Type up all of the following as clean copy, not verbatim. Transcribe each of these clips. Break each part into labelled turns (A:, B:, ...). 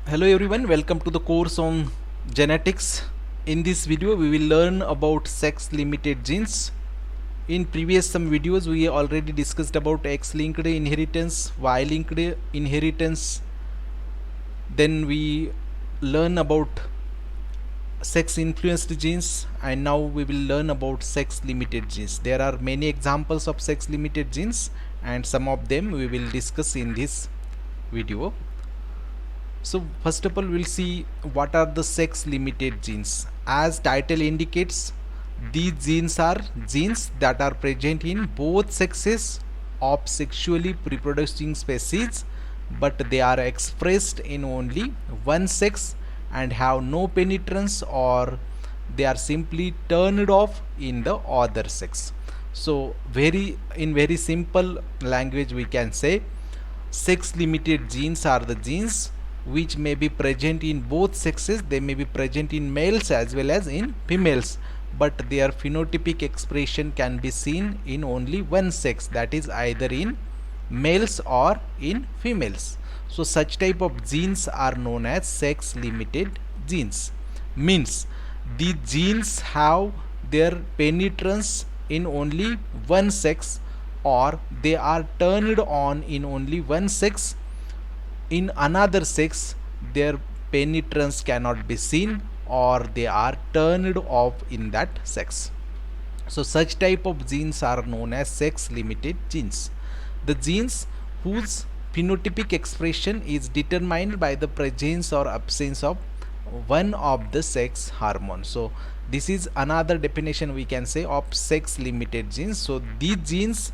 A: Hello everyone, welcome to the course on genetics. In this video we will learn about sex limited genes. In previous some videos we already discussed about X linked inheritance, Y linked inheritance. Then we learn about sex influenced genes, and now we will learn about sex limited genes. There are many examples of sex limited genes and some of them we will discuss in this video. So first of all we'll see what are the sex limited genes. As title indicates, these genes are genes that are present in both sexes of sexually reproducing species, but they are expressed in only one sex and have no penetrance, or they are simply turned off in the other sex. So in very simple language we can say sex limited genes are the genes which may be present in both sexes. They may be present in males as well as in females, but their phenotypic expression can be seen in only one sex, that is either in males or in females. So such type of genes are known as sex limited genes. Means the genes have their penetrance in only one sex, or they are turned on in only one sex. In another sex their penetrance cannot be seen, or they are turned off in that sex. So such type of genes are known as sex limited genes. The genes whose phenotypic expression is determined by the presence or absence of one of the sex hormone. So this is another definition we can say of sex limited genes. So these genes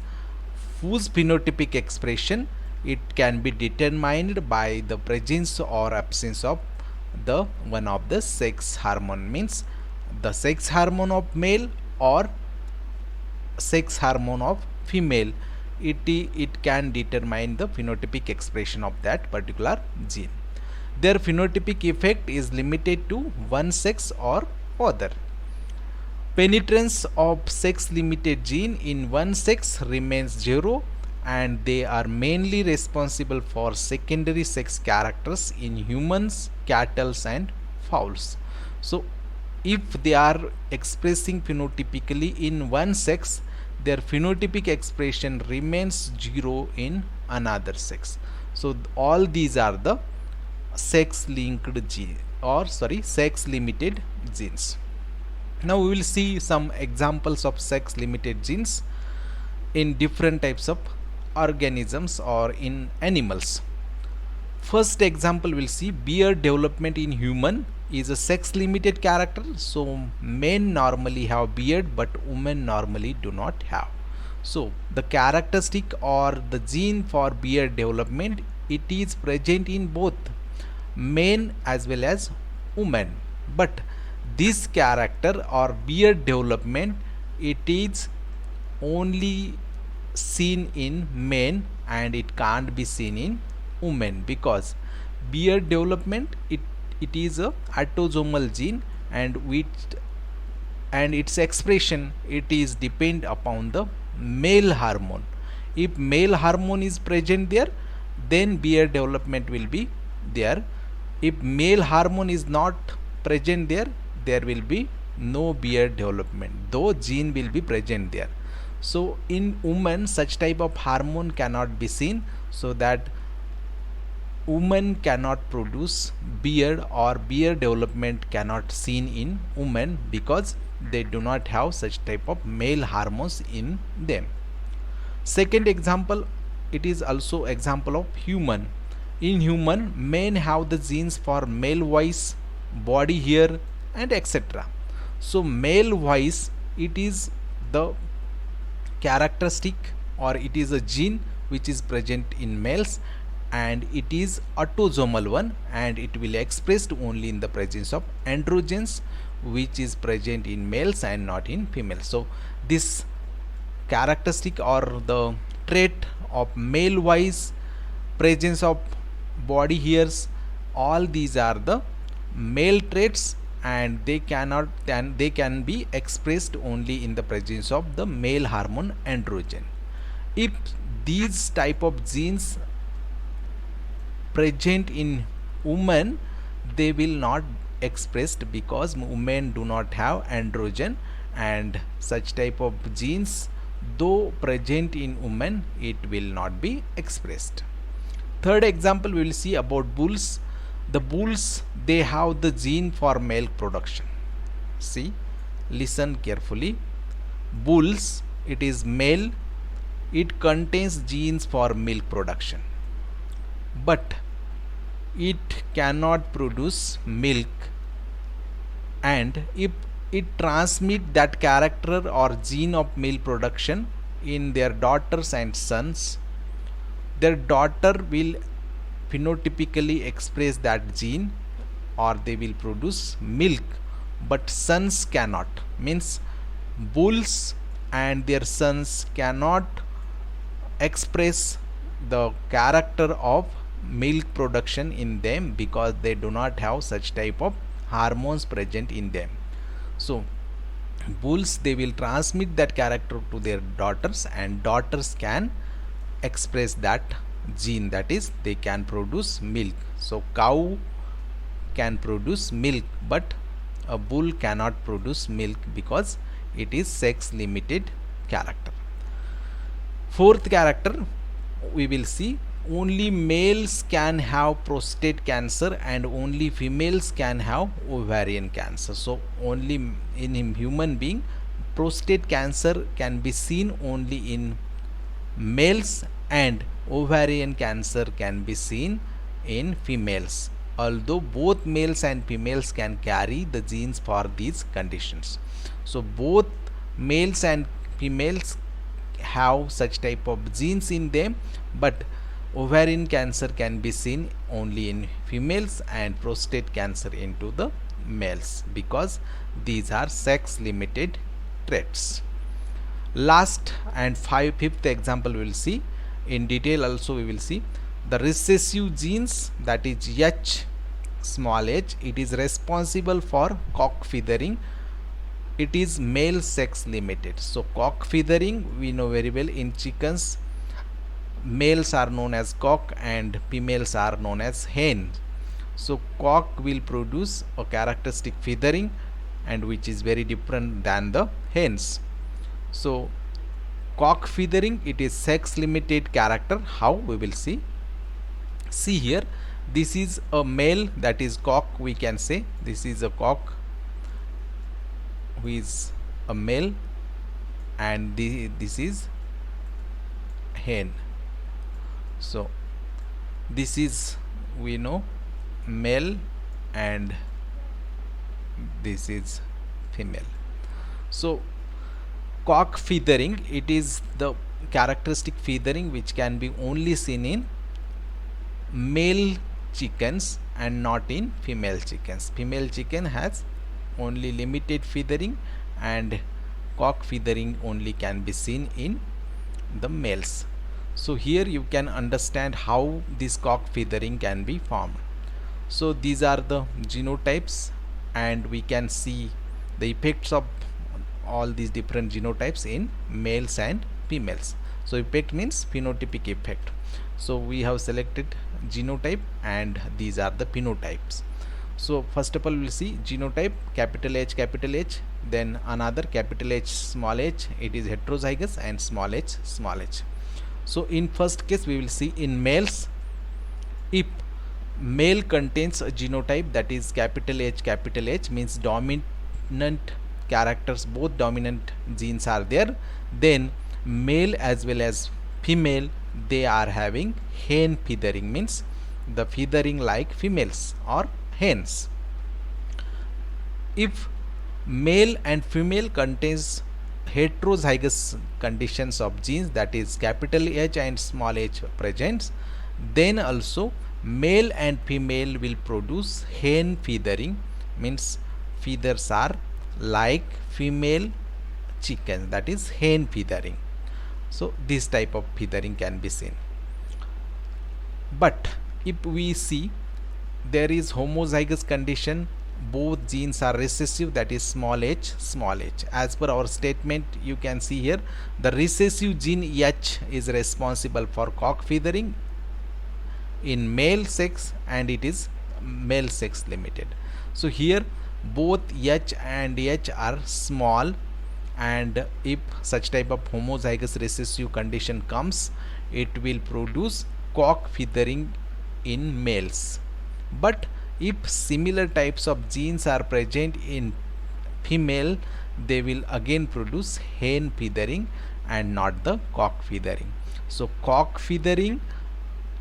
A: whose phenotypic expression it can be determined by the presence or absence of the one of the sex hormone, means the sex hormone of male or sex hormone of female. It can determine the phenotypic expression of that particular gene. Their phenotypic effect is limited to one sex or other. Penetrance of sex limited gene in one sex remains zero, and they are mainly responsible for secondary sex characters in humans, cattle and fowls. So if they are expressing phenotypically in one sex, their phenotypic expression remains zero in another sex. So all these are the sex linked gene, or sex limited genes. Now we will see some examples of sex limited genes in different types of organisms or in animals. First example we'll see beard development in human is a sex limited character. So men normally have beard but women normally do not have. So the characteristic or the gene for beard development, it is present in both men as well as women, but this character or beard development, it is only seen in men and it can't be seen in women, because beard development it is a autosomal gene, and its expression it is depend upon the male hormone. If male hormone is present there, then beard development will be there. If male hormone is not present there, there will be no beard development, though gene will be present there. So in women such type of hormone cannot be seen, so that women cannot produce beard, or beard development cannot seen in women, because they do not have such type of male hormones in them. Second example, it is also example of human. In human, men have the genes for male voice, body hair and etc. So male voice, it is the characteristic, or it is a gene which is present in males, and it is autosomal one, and it will expressed only in the presence of androgens, which is present in males and not in females. So this characteristic or the trait of male voice, presence of body hairs, all these are the male traits, and they can be expressed only in the presence of the male hormone androgen. If these type of genes present in women, they will not expressed because women do not have androgen, and such type of genes though present in women, it will not be expressed. Third example we will see about bulls. The bulls, they have the gene for milk production. See, listen carefully. Bulls, it is male, it contains genes for milk production, but it cannot produce milk, and if it transmit that character or gene of milk production in their daughters and sons, their daughter will phenotypically express that gene or they will produce milk, but sons cannot. Means bulls and their sons cannot express the character of milk production in them because they do not have such type of hormones present in them. So bulls, they will transmit that character to their daughters, and daughters can express that gene, that is they can produce milk. So cow can produce milk, but a bull cannot produce milk because it is sex limited character. Fourth character we will see, only males can have prostate cancer and only females can have ovarian cancer. So only in human being, prostate cancer can be seen only in males and ovarian cancer can be seen in females, although both males and females can carry the genes for these conditions. So both males and females have such type of genes in them, but ovarian cancer can be seen only in females and prostate cancer into the males because these are sex limited traits. Last and fifth example we will see in detail. Also we will see the recessive genes, that is H small h, it is responsible for cock feathering. It is male sex limited. So cock feathering, we know very well, in chickens males are known as cock and females are known as hen. So cock will produce a characteristic feathering, and which is very different than the hens. So cock feathering, it is sex limited character. How? We will see. See here, this is a male, that is cock, we can say this is a cock who is a male, and this is hen. So this is, we know, male and this is female. So cock feathering, it is the characteristic feathering which can be only seen in male chickens and not in female chickens. Female chicken has only limited feathering, and cock feathering only can be seen in the males. So here you can understand how this cock feathering can be formed. So these are the genotypes, and we can see the effects of all these different genotypes in males and females. So effect means phenotypic effect. So we have selected genotype and these are the phenotypes. So first of all we will see genotype, capital H, then another capital H, small h, it is heterozygous, and small h, small h. So in first case we will see in males, if male contains a genotype that is capital H means dominant characters, both dominant genes are there, then male as well as female, they are having hen feathering, means the feathering like females or hens. If male and female contains heterozygous conditions of genes, that is capital H and small h presents, then also male and female will produce hen feathering, means feathers are like female chicken, that is hen feathering. So this type of feathering can be seen. But if we see there is homozygous condition, both genes are recessive, that is small h, as per our statement you can see here, the recessive gene H is responsible for cock feathering in male sex, and it is male sex limited. So here both H and H are small, and if such type of homozygous recessive condition comes, it will produce cock feathering in males. But if similar types of genes are present in female, they will again produce hen feathering and not the cock feathering. So cock feathering,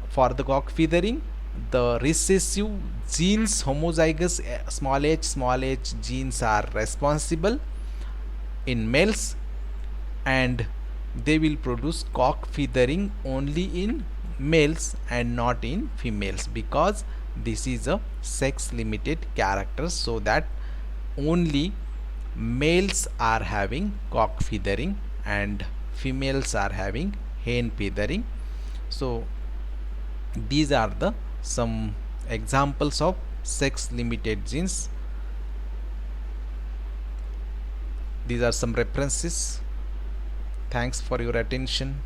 A: for the cock feathering, the recessive genes, homozygous small h genes are responsible in males, and they will produce cock feathering only in males and not in females, because this is a sex limited character, so that only males are having cock feathering and females are having hen feathering. So these are the some examples of sex limited genes. These are some references. Thanks for your attention.